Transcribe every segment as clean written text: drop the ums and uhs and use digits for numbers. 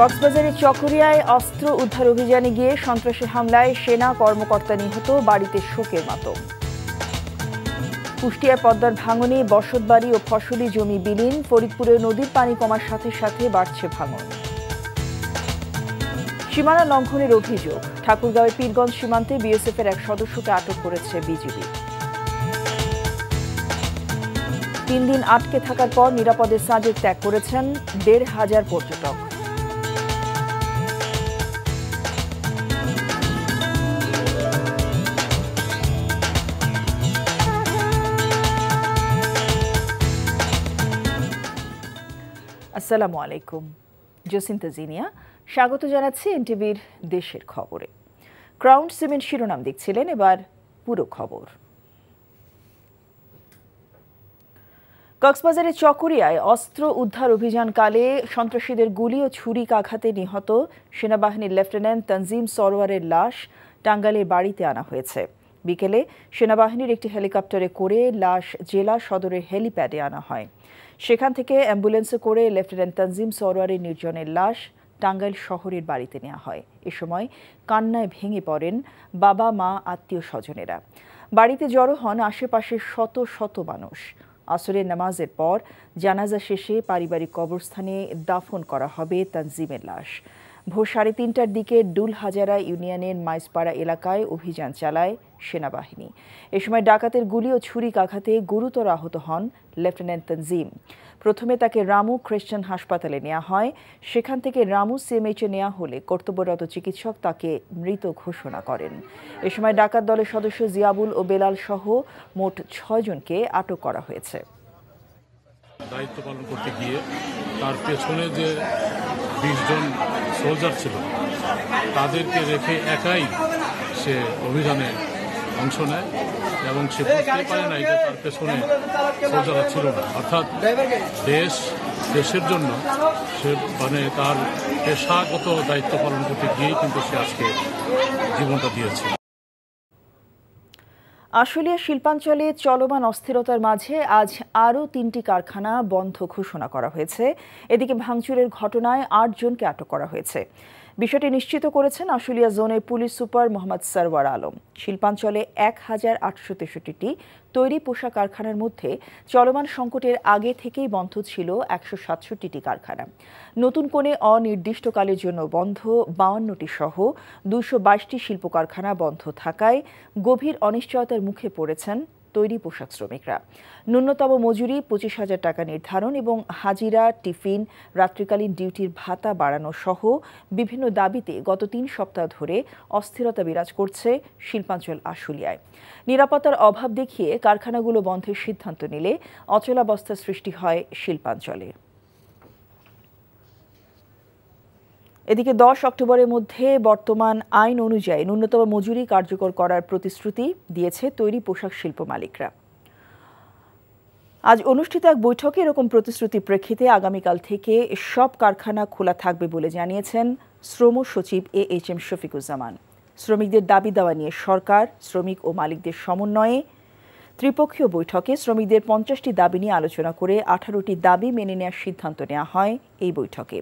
কক্সবাজারের চকরিয়ায় অস্ত্র উদ্ধার অভিযানে গিয়ে সন্ত্রাসী হামলায় সেনা কর্মকর্তা নিহত, বাড়িতে শোকের মাতম। কুষ্টিয়ায় পদ্মার ভাঙনে বসতবাড়ি ও ফসলি জমি বিলীন, ফরিদপুরে নদীর পানি কমার সাথে সাথে বাড়ছে ভাঙন। সীমানা লঙ্ঘনের অভিযোগ, ঠাকুরগাঁওয়ের পীরগঞ্জ সীমান্তে বিএসএফের এক সদস্যকে আটক করেছে বিজিবি। 3 দিন আটকে থাকার পর নিরাপদে সাজেক ত্যাগ করেছেন 1,500 পর্যটক। আসসালামু আলাইকুম, জসিন্তা জিনিয়া স্বাগত জানাচ্ছি এনটিভির দেশের খবরে। ক্রাউন সিমেন্ট শিরোনাম দেখছিলেন, এবার পুরো খবর। কক্সবাজারের চকরিয়ায় অস্ত্র উদ্ধার অভিযানকালে সন্ত্রাসীদের গুলি ও ছুরিকাঘাতে নিহত সেনাবাহিনীর লেফটেন্যান্ট তানজিম সরোয়ারের লাশ টাঙ্গাইলের বাড়িতে আনা হয়েছে। বিকেলে সেনাবাহিনীর একটি হেলিকপ্টারে করে লাশ জেলা সদরের হেলিপ্যাডে আনা হয়। সেখান থেকে অ্যাম্বুলেন্সে করে লেফটেন্যান্ট তানজিম সরোয়ারের নির্জনের লাশ টাঙ্গাইল শহরের বাড়িতে নেওয়া হয়। এ সময় কান্নায় ভেঙে পড়েন বাবা, মা, আত্মীয় স্বজনেরা। বাড়িতে জড়ো হন আশেপাশের শত শত মানুষ। আসরের নামাজের পর জানাজা শেষে পারিবারিক কবরস্থানে দাফন করা হবে তানজিমের লাশ। ভোর 3:30টার দিকে ডুলহাজারা ইউনিয়নের মাইজপাড়া এলাকায় অভিযান চালায় সেনাবাহিনী। এ সময় ডাকাতের গুলি ও ছুরিকাঘাতে গুরুতর আহত হন লেফটেন্যান্ট তানজিম। প্রথমে তাকে রামু খ্রিস্টান হাসপাতালে নেওয়া হয়। সেখান থেকে রামু সিএমএইচে নেওয়া হলে কর্তব্যরত চিকিৎসক তাকে মৃত ঘোষণা করেন। এ সময় ডাকাত দলের সদস্য জিয়াবুল ও বেলাল সহ মোট 6 জনকে আটক করা হয়েছে। দায়িত্ব পালন করতে গিয়ে তার পেছনে যে 20 জন সোলজার ছিল তাদেরকে রেখে একাই সে অভিযানে অংশ নেয় এবং সে বুঝতে পারে নাই যে তার পেছনে সোলজাররা ছিল না। অর্থাৎ দেশের জন্য সে তার পেশাগত দায়িত্ব পালন করতে গিয়েই কিন্তু সে আজকে জীবনটা দিয়েছে। আশুলিয়া শিল্পাঞ্চলে চলমান অস্থিরতার মাঝে আজ আরও 3টি কারখানা বন্ধ ঘোষণা করা হয়েছে। এদিকে ভাঙচুরের ঘটনায় 8 জনকে আটক করা হয়েছে। বিষয়টি নিশ্চিত করেছেন আশুলিয়া জোনের পুলিশ সুপার মোহাম্মদ সরওয়ার আলম। শিল্পাঞ্চলে 1863টি তৈরি পোশাক কারখানার মধ্যে চলমান সংকটের আগে থেকেই বন্ধ ছিল 167টি কারখানা। নতুন করে অনির্দিষ্টকালের জন্য বন্ধ 52টি সহ 222টি শিল্প কারখানা বন্ধ থাকায় গভীর অনিশ্চয়তার মুখে পড়েছেন তৈরি পোশাক শ্রমিকরা। ন্যূনতম মজুরি 25,000 টাকা নির্ধারণ এবং হাজিরা, টিফিন, রাত্রিকালীন ডিউটির ভাতা বাড়ানো সহ বিভিন্ন দাবিতে গত 3 সপ্তাহ ধরে অস্থিরতা বিরাজ করছে শিল্পাঞ্চল আশুলিয়ায়। নিরাপত্তার অভাব দেখিয়ে কারখানাগুলো বন্ধের সিদ্ধান্ত নিলে অচলাবস্থা সৃষ্টি হয় শিল্পাঞ্চলে। এদিকে 10 অক্টোবরের মধ্যে বর্তমান আইন অনুযায়ী ন্যূনতম মজুরি কার্যকর করার প্রতিশ্রুতি দিয়েছে তৈরি পোশাক শিল্প মালিকরা। আজ অনুষ্ঠিত এক বৈঠকে এরকম প্রতিশ্রুতি প্রেক্ষিতে আগামীকাল থেকে সব কারখানা খোলা থাকবে বলে জানিয়েছেন শ্রম সচিব AHM শফিকুজ্জামান। শ্রমিকদের দাবি দেওয়া নিয়ে সরকার, শ্রমিক ও মালিকদের সমন্বয়ে ত্রিপক্ষীয় বৈঠকে শ্রমিকদের 50টি দাবি নিয়ে আলোচনা করে 18টি দাবি মেনে নেওয়ার সিদ্ধান্ত নেওয়া হয় এই বৈঠকে।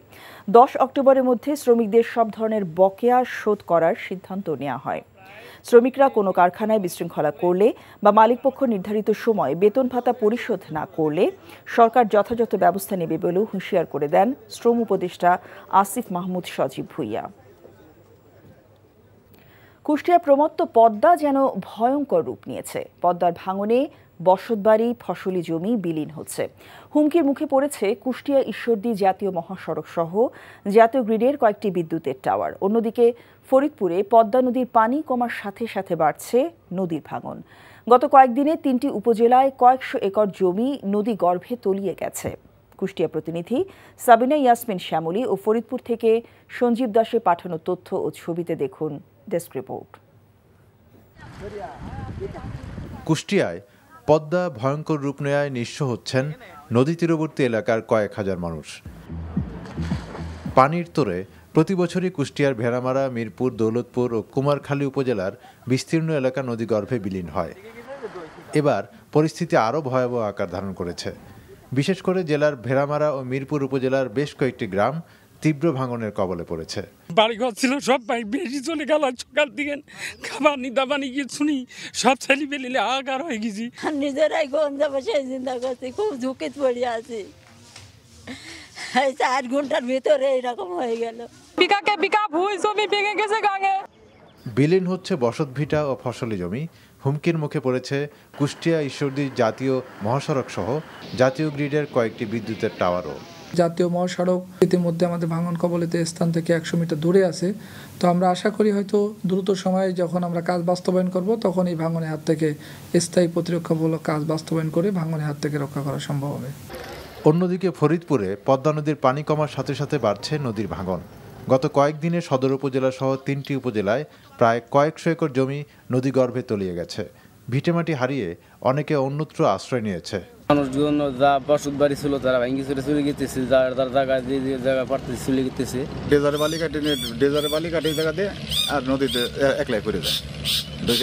10 অক্টোবরের মধ্যে শ্রমিকদের সব ধরনের বকেয়া শোধ করার সিদ্ধান্ত নেওয়া হয়। শ্রমিকরা কোনো কারখানায় বিশৃঙ্খলা করলে বা মালিকপক্ষ নির্ধারিত সময় বেতন ভাতা পরিশোধ না করলে সরকার যথাযথ ব্যবস্থা নেবে বলেও হুঁশিয়ার করে দেন শ্রম উপদেষ্টা আসিফ মাহমুদ সজীব ভুইয়া। কুষ্টিয়ার প্রমত্ত পদ্মা যেন ভয়ঙ্কর রূপ নিয়েছে। পদ্মার ভাঙনে বসতবাড়ি, ফসলি জমি বিলীন হচ্ছে। হুমকির মুখে পড়েছে কুষ্টিয়া ঈশ্বরদী জাতীয় মহাসড়ক সহ জাতীয় গ্রিডের কয়েকটি বিদ্যুতের টাওয়ার। অন্যদিকে ফরিদপুরে পদ্মা নদীর পানি কমার সাথে সাথে বাড়ছে নদীর ভাঙন। গত কয়েকদিনে 3টি উপজেলায় কয়েকশো একর জমি নদী গর্ভে তলিয়ে গেছে। কুষ্টিয়া প্রতিনিধি সাবিনা ইয়াসমিন শ্যামলী ও ফরিদপুর থেকে সঞ্জীব দাসের পাঠানো তথ্য ও ছবিতে দেখুন ডেস্ক রিপোর্ট। কুষ্টিয়ায় পদ্মা ভয়ঙ্কর রূপ নেয়ায় নিঃস্ব হচ্ছেন নদী তীরবর্তী এলাকার কয়েক হাজার মানুষ। পানির তোরে প্রতি বছরই কুষ্টিয়ার ভেড়ামারা, মিরপুর, দৌলতপুর ও কুমারখালী উপজেলার বিস্তীর্ণ এলাকা নদীগর্ভে বিলীন হয়। এবার পরিস্থিতি আরও ভয়াবহ আকার ধারণ করেছে। বিশেষ করে জেলার ভেড়ামারা ও মিরপুর উপজেলার বেশ কয়েকটি গ্রাম তীব্র ভাঙনের কবলে পড়েছে। বাড়িঘর ছিল সব বেশি চলে গেল, সকাল থেকে খাবার দাবানি কিছু নেই, সব ছেলে পেলিলে আগার হয়ে গেছি। নিজেরাই গঞ্জা বসে চিন্তা করছি, খুব ঝুঁকি পড়ে আছি। 4 ঘন্টার ভিতরে এরকম হয়ে গেল। বিঘাকে বিঘা ভুঁই জমি ভেঙে গেছে গাঙে। বিলীন হচ্ছে বসতভিটা ও ফসলি জমি। হুমকির মুখে পড়েছে কুষ্টিয়া ঈশ্বরদী জাতীয় মহাসড়ক সহ জাতীয় গ্রিডের কয়েকটি বিদ্যুতের টাওয়ারও। জাতীয় মহাসড়ক ইতিমধ্যে আমাদের ভাঙন কবলিত স্থান থেকে 100 মিটার দূরে আছে। তো আমরা আশা করি হয়তো দ্রুত সময়ে যখন আমরা কাজ বাস্তবায়ন করব তখন এই ভাঙনের হাত থেকে স্থায়ী প্রতিরক্ষামূলক কাজ বাস্তবায়ন করে ভাঙনের হাত থেকে রক্ষা করা সম্ভব হবে। অন্যদিকে ফরিদপুরে পদ্মা নদীর পানি কমার সাথে সাথে বাড়ছে নদীর ভাঙন। গত কয়েকদিনে সদর উপজেলা সহ 3টি উপজেলায় প্রায় কয়েকশো একর জমি নদীগর্ভে তলিয়ে গেছে। ভিটেমাটি হারিয়ে অনেকে অন্যত্র আশ্রয় নিয়েছে। মানুষজন যা বসত বাড়ি ছিল তারা ভেঙে চলে গেতেছে, যার জায়গা দিয়ে জায়গা পারতেছে চলে গেতেছে। ডেজারে বালি কাটে জায়গা দিয়ে আর নদীতে একলাই করে যায়,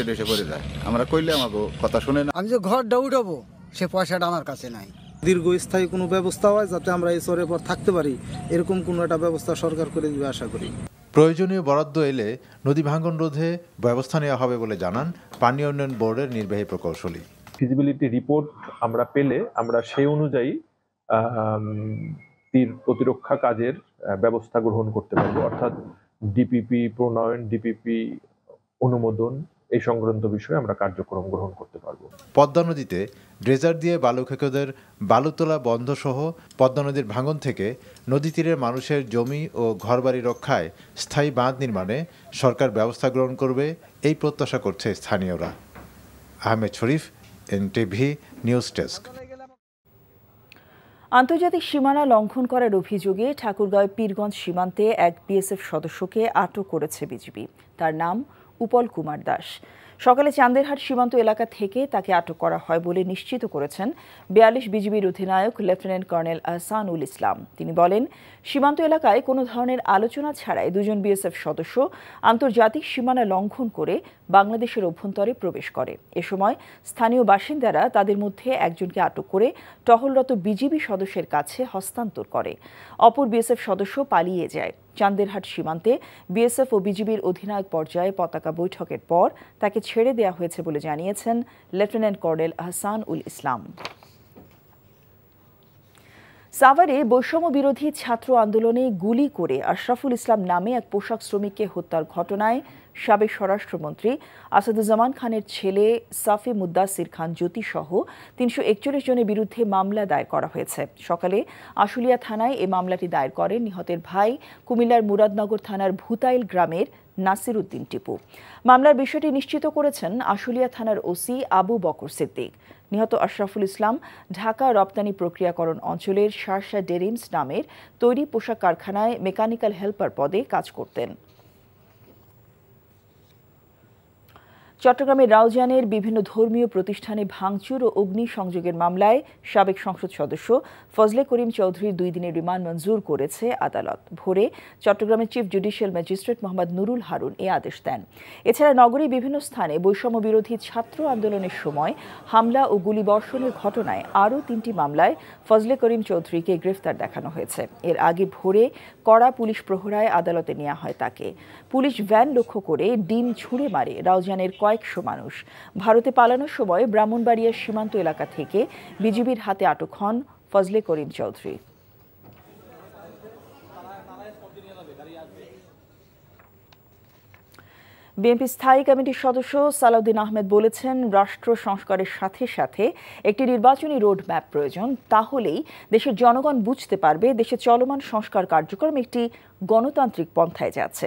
ডেসে পড়ে যায়। আমরা কইলে আমাকে কথা শুনে না। আমি যে ঘরটা উঠাবো সে পয়সাটা আমার কাছে নাই। দীর্ঘস্থায়ী কোনো ব্যবস্থা হয় যাতে আমরা এই চরের পর থাকতে পারি, এরকম কোনো একটা ব্যবস্থা সরকার করে দিবে আশা করি। প্রয়োজনীয় বরাদ্দ এলে নদী ভাঙন রোধে ব্যবস্থা নেওয়া হবে বলে জানান পানি উন্নয়ন বোর্ডের নির্বাহী প্রকৌশলী। ফিজিবিলিটি রিপোর্ট আমরা পেলে আমরা সেই অনুযায়ী তীর প্রতিরক্ষা কাজের ব্যবস্থা গ্রহণ করতে পারবো, অর্থাৎ ডিপিপি প্রণয়ন, ডিপিপি অনুমোদন এই সংক্রান্ত বিষয়ে আমরা কার্যক্রম গ্রহণ করতে পারবো। পদ্মা নদীতে ড্রেজার দিয়ে বালু খেকোদের বালু তোলা বন্ধ সহ পদ্মা নদীর ভাঙন থেকে নদী তীরের মানুষের জমি ও ঘরবাড়ি রক্ষায় স্থায়ী বাঁধ নির্মাণে সরকার ব্যবস্থা গ্রহণ করবে এই প্রত্যাশা করছে স্থানীয়রা। আহমেদ শরীফ, এনটিভি নিউজ ডেস্ক। আন্তর্জাতিক সীমানা লঙ্ঘন করার অভিযোগে ঠাকুরগাঁও পীরগঞ্জ সীমান্তে এক বিএসএফ সদস্যকে আটক করেছে বিজিবি। তার নাম উপল কুমার দাস। সকালে চান্দেরহাট সীমান্ত এলাকা থেকে তাকে আটক করা হয় বলে নিশ্চিত করেছেন 42 বিজিবির অধিনায়ক লেফটেন্যান্ট কর্নেল আহসানুল ইসলাম। তিনি বলেন, সীমান্ত এলাকায় কোনো ধরনের আলোচনা ছাড়াই 2 জন বিএসএফ সদস্য আন্তর্জাতিক সীমানা লঙ্ঘন করে বাংলাদেশের অভ্যন্তরে প্রবেশ করে। এ সময় স্থানীয় বাসিন্দারা তাদের মধ্যে একজনকে আটক করে টহলরত বিজিবি সদস্যের কাছে হস্তান্তর করে। অপর বিএসএফ সদস্য পালিয়ে যায়। চান্দেরহাট সীমান্তে বিএসএফ ও বিজিবির অধিনায়ক পর্যায়ে পতাকা বৈঠকের পর তাকে ছেড়ে দেওয়া হয়েছে বলে জানিয়েছেন লেফটেন্যান্ট কর্নেল আহসানুল ইসলাম। সাভারে বৈষম্য বিরোধী ছাত্র আন্দোলনে গুলি করে আশরাফুল ইসলাম নামে এক পোশাক শ্রমিককে হত্যার ঘটনায় সাবেক স্বরাষ্ট্রমন্ত্রী আসাদুজ্জামান খানের ছেলে সাফি মুদ্দাসির খান জ্যোতি সহ 341 জনের বিরুদ্ধে মামলা দায়ের করা হয়েছে। সকালে আশুলিয়া থানায় এ মামলাটি দায়ের করেন নিহতের ভাই কুমিল্লার মুরাদনগর থানার ভূতাইল গ্রামের নাসির উদ্দিন টিপু। মামলার বিষয়টি নিশ্চিত করেছেন আশুলিয়া থানার ওসি আবু বকর সিদ্দিক। নিহত আশরাফুল ইসলাম ঢাকা রপ্তানি প্রক্রিয়াকরণ অঞ্চলের শার্শা ডেরিমস নামের তৈরি পোশাক কারখানায় মেকানিক্যাল হেল্পার পদে কাজ করতেন। চট্টগ্রামের রাউজানের বিভিন্ন ধর্মীয় প্রতিষ্ঠানে ভাঙচুর ও অগ্নিসংযোগের মামলায় সাবেক সংসদ সদস্য ফজলে করিম চৌধুরীর 2 দিনের রিমান্ড মঞ্জুর করেছে আদালত। ভোরে চট্টগ্রামের chief judicial magistrate Mohammad Nurul Harun এ আদেশ দেন। এছাড়া নগরীর বিভিন্ন স্থানে বৈষম্য বিরোধী ছাত্র আন্দোলনের সময় হামলা ও গুলিবর্ষণের ঘটনায় আরও 3টি মামলায় ফজলে করিম চৌধুরীকে গ্রেফতার দেখানো হয়েছে। এর আগে ভোরে কড়া পুলিশ প্রহরায় আদালতে নেওয়া হয় তাকে। পুলিশ ভ্যান লক্ষ্য করে ডিম ছুঁড়ে মারে রাউজানের কয়েকশো মানুষ। ভারতে পালানোর সময় ব্রাহ্মণবাড়িয়ার সীমান্ত এলাকা থেকে বিজিবির হাতে আটক হন ফজলে করিম চৌধুরী। বিএনপি স্থায়ী কমিটির সদস্য সালাউদ্দিন আহমেদ বলেছেন, রাষ্ট্র সংস্কারের সাথে সাথে একটি নির্বাচনী রোডম্যাপ প্রয়োজন। তাহলেই দেশের জনগণ বুঝতে পারবে দেশে চলমান সংস্কার কার্যক্রম একটি গণতান্ত্রিক পন্থায় যাচ্ছে।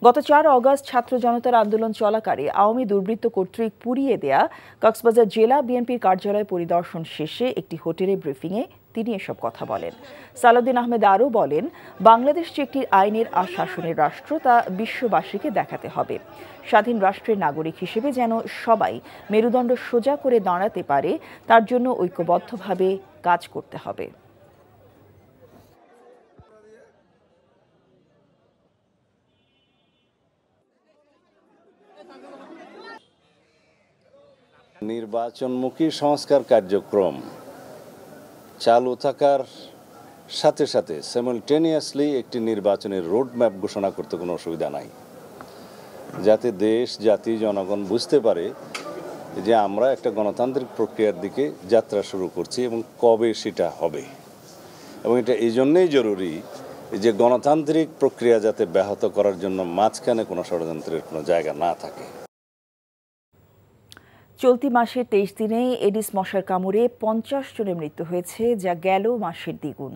গত 4 অগস্ট ছাত্র জনতার আন্দোলন চলাকালে আওয়ামী দুর্বৃত্ত কর্তৃক পুড়িয়ে দেয়া কক্সবাজার জেলা বিএনপির কার্যালয় পরিদর্শন শেষে একটি হোটেলে ব্রিফিংয়ে তিনি এসব কথা বলেন। সালাউদ্দিন আহমেদ আরও বলেন, বাংলাদেশ যে একটি আইনের আর শাসনের রাষ্ট্র তা বিশ্ববাসীকে দেখাতে হবে। স্বাধীন রাষ্ট্রের নাগরিক হিসেবে যেন সবাই মেরুদণ্ড সোজা করে দাঁড়াতে পারে, তার জন্য ঐক্যবদ্ধভাবে কাজ করতে হবে। নির্বাচনমুখী সংস্কার কার্যক্রম চালু থাকার সাথে সাথে সাইমালটেনিয়াসলি একটি নির্বাচনের রোড ম্যাপ ঘোষণা করতে কোনো অসুবিধা নাই, যাতে দেশ জাতি জনগণ বুঝতে পারে যে আমরা একটা গণতান্ত্রিক প্রক্রিয়ার দিকে যাত্রা শুরু করছি এবং কবে সেটা হবে। এবং এটা এই জন্যেই জরুরি যে গণতান্ত্রিক প্রক্রিয়া যাতে ব্যাহত করার জন্য মাঝখানে কোনো ষড়যন্ত্রের কোনো জায়গা না থাকে। চলতি মাসের 23 দিনেই এডিস মশার কামড়ে 50 জনের মৃত্যু হয়েছে, যা গেল মাসের দ্বিগুণ।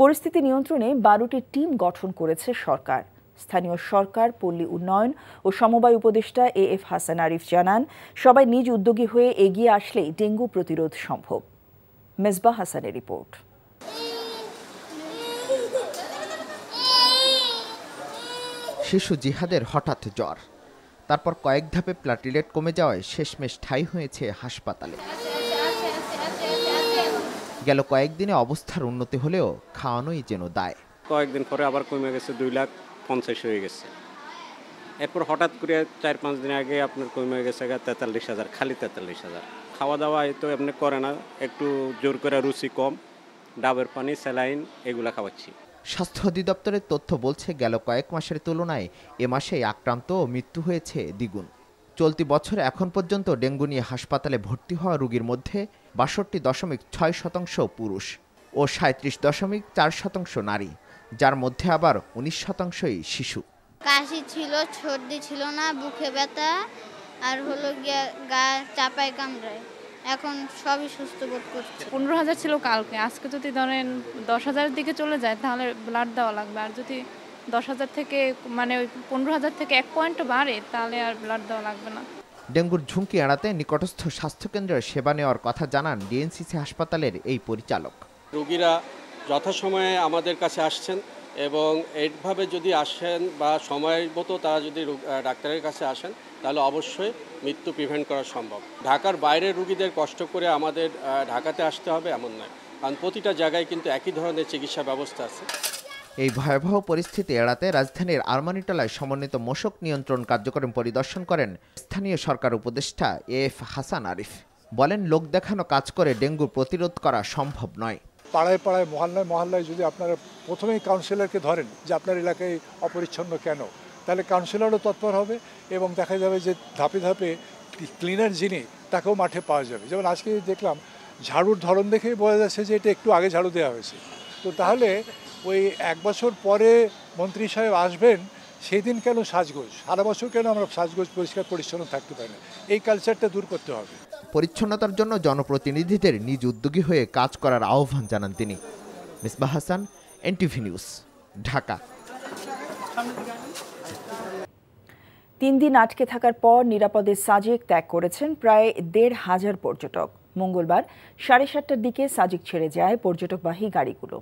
পরিস্থিতি নিয়ন্ত্রণে 12টি টিম গঠন করেছে সরকার। স্থানীয় সরকার, পল্লী উন্নয়ন ও সমবায় উপদেষ্টা AF হাসান আরিফ জানান, সবাই নিজ উদ্যোগী হয়ে এগিয়ে আসলেই ডেঙ্গু প্রতিরোধ সম্ভব। মেজবাহ হাসানের রিপোর্ট। শিশু জিহাদের হঠাৎ জ্বর, তারপর কয়েক ধাপে প্লাটিলেট কমে যাওয়ায় শেষমেশ ঠাঁই হয়েছে হাসপাতালে। গেল কয়েকদিনে অবস্থার উন্নতি হলেও খাওয়ানোই যেন দায়। কয়েকদিন পরে আবার কমে গেছে, 2,50,000 হয়ে গেছে। এরপর হঠাৎ করে 4-5 দিন আগে আপনার কমে গেছে 43,000, খালি 43,000। খাওয়া দাওয়া তো এমনি করে না, একটু জোর করে রুচি কম, ডাবের পানি, স্যালাইন এগুলা খাওয়াচ্ছি। স্বাস্থ্য অধিদপ্তরের তথ্য বলছে, গেল কয়েক মাসের তুলনায় এ মাসেই আক্রান্ত ও মৃত্যু হয়েছে দ্বিগুণ। চলতি বছরে এখন পর্যন্ত ডেঙ্গু নিয়ে হাসপাতালে ভর্তি হওয়া রোগীর মধ্যে 62.6% পুরুষ ও 37.4% নারী, যার মধ্যে আবার 19%ই শিশু। কাশি ছিল, সর্দি ছিল না, বুকে ব্যথা আর হলো গা চাপায় কামড়ায়। এখন সবই সুস্থ বোধ করছে। 15,000 ছিল কালকে, আজকে যদি ধরেন 10,000-এর দিকে চলে যায় তাহলে ব্লাড দেওয়া লাগবে। আর যদি 10,000 থেকে মানে ওই 15,000 থেকে 1 পয়েন্ট বাড়ে তাহলে আর ব্লাড দেওয়া লাগবে না। ডেঙ্গুর ঝুঁকি এড়াতে নিকটস্থ স্বাস্থ্যকেন্দ্রের সেবা নেওয়ার কথা জানান ডিএনসিসি হাসপাতালের এই পরিচালক। রোগীরা যথাসময়ে আমাদের কাছে আসছেন এবং এইভাবে যদি আসেন বা সময় মতো তারা যদি ডাক্তারের কাছে আসেন তাহলে অবশ্যই মৃত্যু প্রিভেন্ট করা সম্ভব। ঢাকার বাইরের রোগীদের কষ্ট করে আমাদের ঢাকাতে আসতে হবে এমন নয়, কারণ প্রতিটা জায়গায় কিন্তু একই ধরনের চিকিৎসা ব্যবস্থা আছে। এই ভয়াবহ পরিস্থিতি এড়াতে রাজধানীর আরমানিটোলায় সমন্বিত মশক নিয়ন্ত্রণ কার্যক্রম পরিদর্শন করেন স্থানীয় সরকার উপদেষ্টা AF হাসান আরিফ। বলেন, লোক দেখানো কাজ করে ডেঙ্গু প্রতিরোধ করা সম্ভব নয়। পাড়ায় পাড়ায়, মহল্লায় মহল্লায় যদি আপনারা প্রথমেই কাউন্সিলরকে ধরেন যে আপনার এলাকায় অপরিচ্ছন্ন কেন, তাহলে কাউন্সিলরও তৎপর হবে এবং দেখা যাবে যে ধাপে ধাপে ক্লিনার যিনি তাকেও মাঠে পাওয়া যাবে। যেমন আজকে দেখলাম ঝাড়ুর ধরন দেখেই বোঝা যাচ্ছে যে এটা একটু আগে ঝাড়ু দেওয়া হয়েছে। তো তাহলে ওই 1 বছর পরে মন্ত্রী সাহেব আসবেন, সেই দিন কেন সাজগোজ, সারা বছর কেন আমরা সাজগোজ পরিষ্কার পরিচ্ছন্ন থাকতে পারি না? এই কালচারটা দূর করতে হবে। পরিচ্ছন্নতার জন্য জনপ্রতিনিধিদের নিজ উদ্যোগী হয়ে কাজ করার আহ্বান জানান তিনি। Misbah Hasan, NTV news, Dhaka. 3 দিন আটকে থাকার পর নিরাপদে সাজেক ত্যাগ করেছেন প্রায় 1,500 পর্যটক। মঙ্গলবার 7:30টার দিকে সাজেক ছেড়ে যায় পর্যটকবাহী গাড়িগুলো।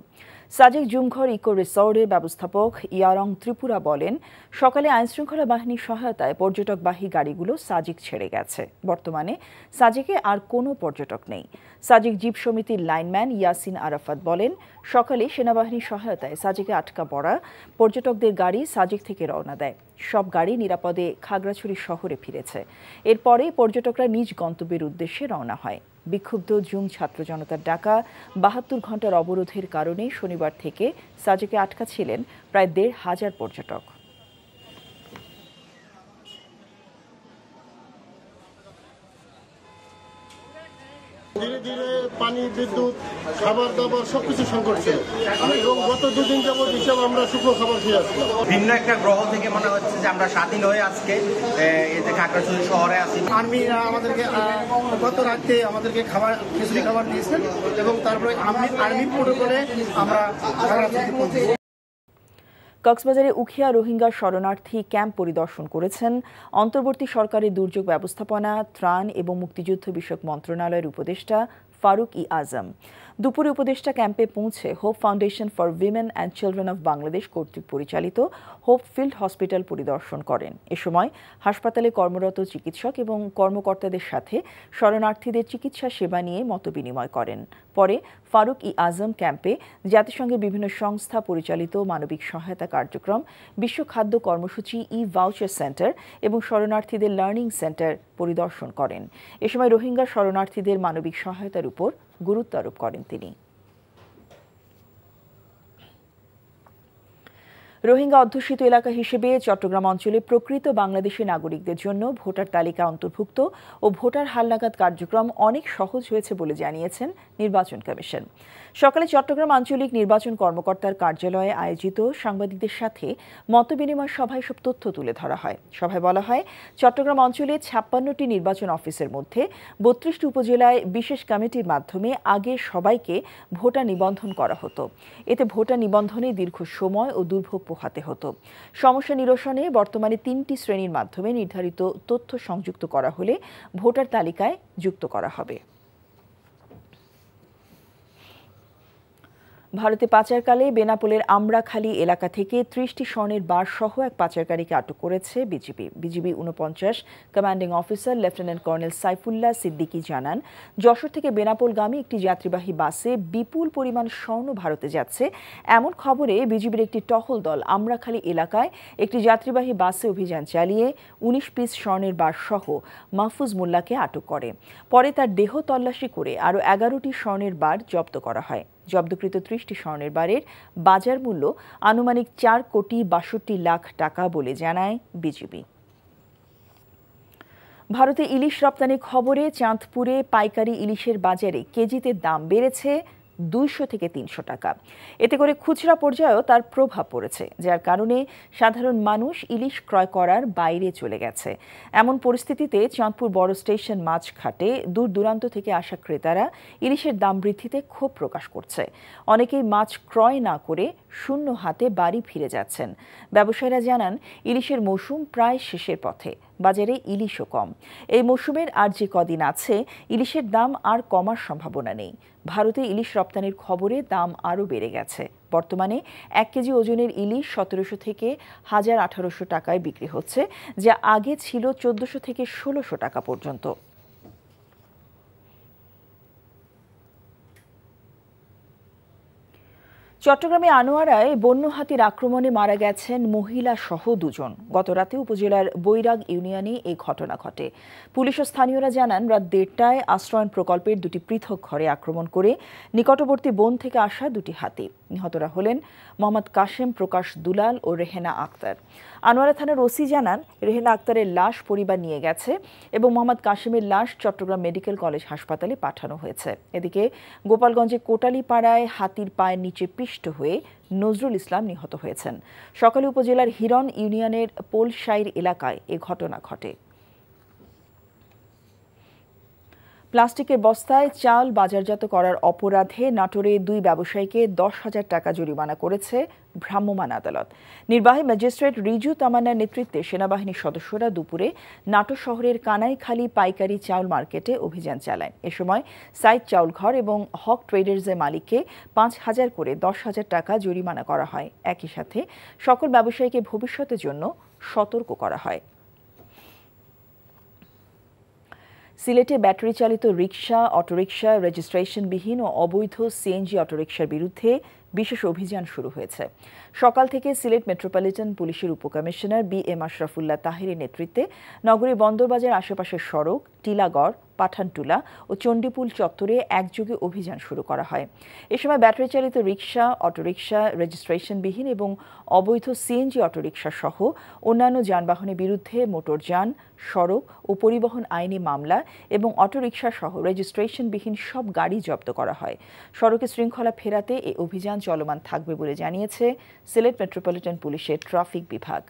সাজেক জুমঘর ইকো রিসর্টের ব্যবস্থাপক ইয়ারং ত্রিপুরা বলেন, সকালে আইনশৃঙ্খলা বাহিনীর সহায়তায় পর্যটকবাহী গাড়িগুলো সাজেক ছেড়ে গেছে। বর্তমানে সাজেকে আর কোনো পর্যটক নেই। সাজেক জীব সমিতির লাইনম্যান ইয়াসিন আরাফাত বলেন, সকালে সেনাবাহিনীর সহায়তায় সাজেকে আটকা পড়া পর্যটকদের গাড়ি সাজেক থেকে রওনা দেয়। সব গাড়ি নিরাপদে খাগড়াছড়ি শহরে ফিরেছে। এরপরে পর্যটকরা নিজ গন্তব্যের উদ্দেশ্যে রওনা হয়। বিক্ষুব্ধ জুম ছাত্র জনতার ডাকা 72 ঘন্টার অবরোধের কারণে শনিবার থেকে সাজেকে আটকা ছিলেন প্রায় 1,500 পর্যটক। ধীরে ধীরে পানি, বিদ্যুৎ, খাবার দাবার সবকিছু সংকট ছিল এবং গত 2 দিন যাবত হিসাব আমরা শুকনো খাবার খেয়ে আসছিলাম। ভিন্ন একটা গ্রহ থেকে মনে হচ্ছে যে আমরা স্বাধীন হয়ে আজকে এতে খাগড়াছড়ি শহরে আছি। আর্মিরা আমাদেরকে গত রাতে আমাদেরকে খিচুড়ি খাবার দিয়েছেন এবং তারপরে আর্মি প্রোটোকলে আমরা খাগড়াছড়িতে পৌঁছেছি। কক্সবাজারে উখিয়া রোহিঙ্গা শরণার্থী ক্যাম্প পরিদর্শন করেছেন অন্তর্বর্তী সরকারের দুর্যোগ ব্যবস্থাপনা, ত্রাণ এবং মুক্তিযুদ্ধ বিষয়ক মন্ত্রণালয়ের উপদেষ্টা ফারুক ই আজম। দুপুরে উপদেষ্টা ক্যাম্পে পৌঁছে hope foundation for women and children of Bangladesh কর্তৃক পরিচালিত হোপ ফিল্ড হসপিটাল পরিদর্শন করেন। এ সময় হাসপাতালে কর্মরত চিকিৎসক এবং কর্মকর্তাদের সাথে শরণার্থীদের চিকিৎসা সেবা নিয়ে মতবিনিময় করেন। পরে ফারুক ই আজম ক্যাম্পে জাতিসংঘের বিভিন্ন সংস্থা পরিচালিত মানবিক সহায়তা কার্যক্রম, বিশ্ব খাদ্য কর্মসূচি, ভাউচার সেন্টার এবং শরণার্থীদের লার্নিং সেন্টার পরিদর্শন করেন। এ সময় রোহিঙ্গা শরণার্থীদের মানবিক সহায়তার উপর গুরুত্ব আরোপ করেন তিনি। রোহিঙ্গা অধ্যুষিত এলাকা হিসেবে চট্টগ্রাম অঞ্চলে প্রকৃত বাংলাদেশি নাগরিকদের জন্য ভোটার তালিকা অন্তর্ভুক্ত ও ভোটার হালনাগাদ কার্যক্রম অনেক সহজ হয়েছে বলে জানিয়েছেন নির্বাচন কমিশন। সকালে চট্টগ্রাম আঞ্চলিক নির্বাচন কর্মকর্তার কার্যালয়ে আয়োজিত সাংবাদিকদের সাথে মতবিনিময় সভায় সব তথ্য তুলে ধরা হয়। সভায় বলা হয়, চট্টগ্রাম অঞ্চলে 56টি নির্বাচন অফিসের মধ্যে 32টি উপজেলায় বিশেষ কমিটির মাধ্যমে আগে সবাইকে ভোটার নিবন্ধন করা হতো। এতে ভোটার নিবন্ধনে দীর্ঘ সময় ও দুর্ভোগ পোহাতে হতো। সমস্যা নিরসনে বর্তমানে 3টি শ্রেণীর মাধ্যমে নির্ধারিত তথ্য সংযুক্ত করা হলে ভোটার তালিকায় যুক্ত করা হবে। ভারতে পাচারকালে বেনাপোলের আমরাখালী এলাকা থেকে 30টি স্বর্ণের বার সহ এক পাচারকারীকে আটক করেছে BGB 49 commanding officer lieutenant colonel Saifullah Siddiqui জানান, যশোর থেকে বেনাপোলগামী একটি যাত্রীবাহী বাসে বিপুল পরিমাণ স্বর্ণ ভারতে যাচ্ছে এমন খবরে বিজিবির একটি টহল দল আমরাখালী এলাকায় একটি যাত্রীবাহী বাসে অভিযান চালিয়ে 19 পিস স্বর্ণের বার সহ মাহফুজ মোল্লাকে আটক করে। পরে তার দেহ তল্লাশি করে আরও 11টি স্বর্ণের বার জব্দ করা হয়। জব্দকৃত 30টি স্বর্ণের বারের বাজার মূল্য আনুমানিক 4,62,00,000 টাকা বলে জানায় বিজিবি। ভারতে ইলিশ রপ্তানি খবরে চাঁদপুরে পাইকারি ইলিশের বাজারে কেজিতে দাম বেড়েছে 200 থেকে 300 টাকা। এতে করে খুচরা পর্যায়েও তার প্রভাব পড়েছে, যার কারণে সাধারণ মানুষ ইলিশ ক্রয় করার বাইরে চলে গেছে। এমন পরিস্থিতিতে চাঁদপুর বড় স্টেশন মাছ ঘাটে দূর দূরান্ত থেকে আসা ক্রেতারা ইলিশের দাম বৃদ্ধিতে ক্ষোভ প্রকাশ করছে। অনেকেই মাছ ক্রয় না করে শূন্য হাতে বাড়ি ফিরে যাচ্ছেন। ব্যবসায়ীরা জানান, ইলিশের মৌসুম প্রায় শেষের পথে, বাজারে ইলিশও কম। এই মৌসুমের আর যে কদিন আছে, ইলিশের দাম আর কমার সম্ভাবনা নেই। ভারতে ইলিশ রপ্তানির খবরে দাম আরও বেড়ে গেছে। বর্তমানে 1 কেজি ওজনের ইলিশ 1700 থেকে 1800 টাকায় বিক্রি হচ্ছে, যা আগে ছিল 1400 থেকে 1600 টাকা পর্যন্ত। চট্টগ্রামে আনোয়ারায় বন্য হাতির আক্রমণে মারা গেছেন মহিলা সহ 2 জন। গতরাতে উপজেলার বৈরাগ ইউনিয়নে এই ঘটনা ঘটে। পুলিশ ও স্থানীয়রা জানান, রাত 1:30টায় আশ্রয়ণ প্রকল্পের 2টি পৃথক ঘরে আক্রমণ করে নিকটবর্তী বন থেকে আসা 2টি হাতি। নিহতরা হলেন মোহাম্মদ কাশেম প্রকাশ দুলাল ও রেহেনা আক্তার। আনোয়ারা থানার ওসি জানান, রেহেনা আক্তারের লাশ পরিবার নিয়ে গেছে এবং মোহাম্মদ কাশেমের লাশ চট্টগ্রাম মেডিকেল কলেজ হাসপাতালে পাঠানো হয়েছে। এদিকে গোপালগঞ্জে কোটালীপাড়ায় হাতির পায়ের নিচে পিষ্ট হয়ে নজরুল ইসলাম নিহত হয়েছেন। সকালে উপজেলার হিরন ইউনিয়নের পোলশাইর এলাকায় এ ঘটনা ঘটে। প্লাস্টিকের বস্তায় চাল বাজারজাত করার অপরাধে নাটোরে 2 ব্যবসায়ীকে 10,000 টাকা জরিমানা করেছে ভ্রাম্যমাণ আদালত। নির্বাহী ম্যাজিস্ট্রেট রিজু তামান্নার নেতৃত্বে সেনাবাহিনীর সদস্যরা দুপুরে নাটোর শহরের কানাইখালী পাইকারি চাউল মার্কেটে অভিযান চালায়। এ সময় সাইদ চাউলঘর এবং হক ট্রেডার্সের মালিককে 5,000 করে 10,000 টাকা জরিমানা করা হয়। একই সাথে সকল ব্যবসায়ীকে ভবিষ্যতের জন্য সতর্ক করা হয়। সিলেটে ব্যাটারি চালিত রিকশা, অটোরিকশা, রেজিস্ট্রেশনবিহীন ও অবৈধ সিএনজি অটোরিকশার বিরুদ্ধে বিশেষ অভিযান শুরু হয়েছে। সকাল থেকে সিলেট মেট্রোপলিটন পুলিশের উপকমিশনার BM আশরাফুল্লাহ তাহিরের নেতৃত্বে নগরীর বন্দরবাজার আশেপাশের সড়ক, টিলাগড়, পাঠানটুলা ও চণ্ডীপুল চত্বরে একযোগে অভিযান শুরু করা হয়। এ সময় ব্যাটারি চালিত রিকশা, অটোরিকশা, রেজিস্ট্রেশনবিহীন এবং অবৈধ সিএনজি অটোরিকশা সহ অন্যান্য যানবাহনের বিরুদ্ধে মোটরযান, সড়ক ও পরিবহন আইনে মামলা এবং অটোরিকশা সহ রেজিস্ট্রেশনবিহীন সব গাড়ি জব্দ করা হয়। সড়কে শৃঙ্খলা ফেরাতে এই অভিযান চলমান থাকবে বলে জানিয়েছে সিলেট মেট্রোপলিটন পুলিশের ট্রাফিক বিভাগ।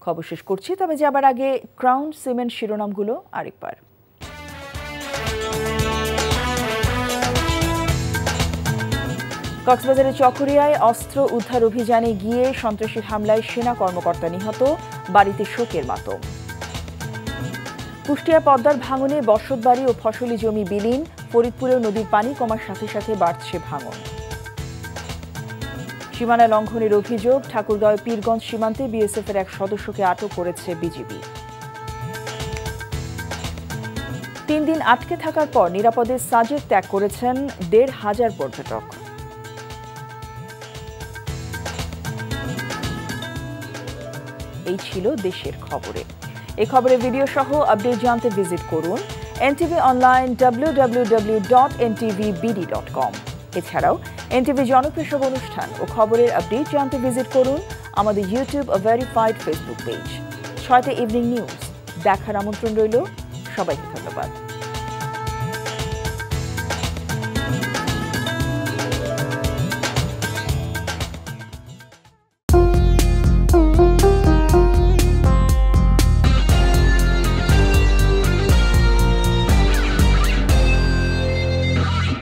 খবর শেষ করছি, তবে যাবার আগে ক্রাউন সিমেন্ট শিরোনামগুলো আরেকবার। কক্সবাজারের চকরিয়ায় অস্ত্র উদ্ধার অভিযানে গিয়ে সন্ত্রাসী হামলায় সেনা কর্মকর্তা নিহত, বাড়িতে শোকের মাতম। কুষ্টিয়া পদ্মার ভাঙনে বসতবাড়ি ও ফসলি জমি বিলীন, ফরিদপুরেও নদীর পানি কমার সাথে সাথে বাড়ছে ভাঙন। সীমানা লঙ্ঘনের অভিযোগ, ঠাকুরগাঁও পীরগঞ্জ সীমান্তে বিএসএফের এক সদস্যকে আটক করেছে বিজিবি। 3 দিন আটকে থাকার পর নিরাপদে সাজেক ত্যাগ করেছেন 1,500 পর্যটক। এই ছিল দেশের খবরে। এই খবরের ভিডিও সহ আপডেট জানতে ভিজিট করুন NTV অনলাইন www.ntvbd.com। এছাড়াও এনটিভি জনপ্রিয় সব অনুষ্ঠান ও খবরের আপডেট জানতে ভিজিট করুন আমাদের ইউটিউব ও ভেরিফাইড ফেসবুক পেজ। 6টা ইভিনিং নিউজ দেখার আমন্ত্রণ রইল। সবাইকে ধন্যবাদ।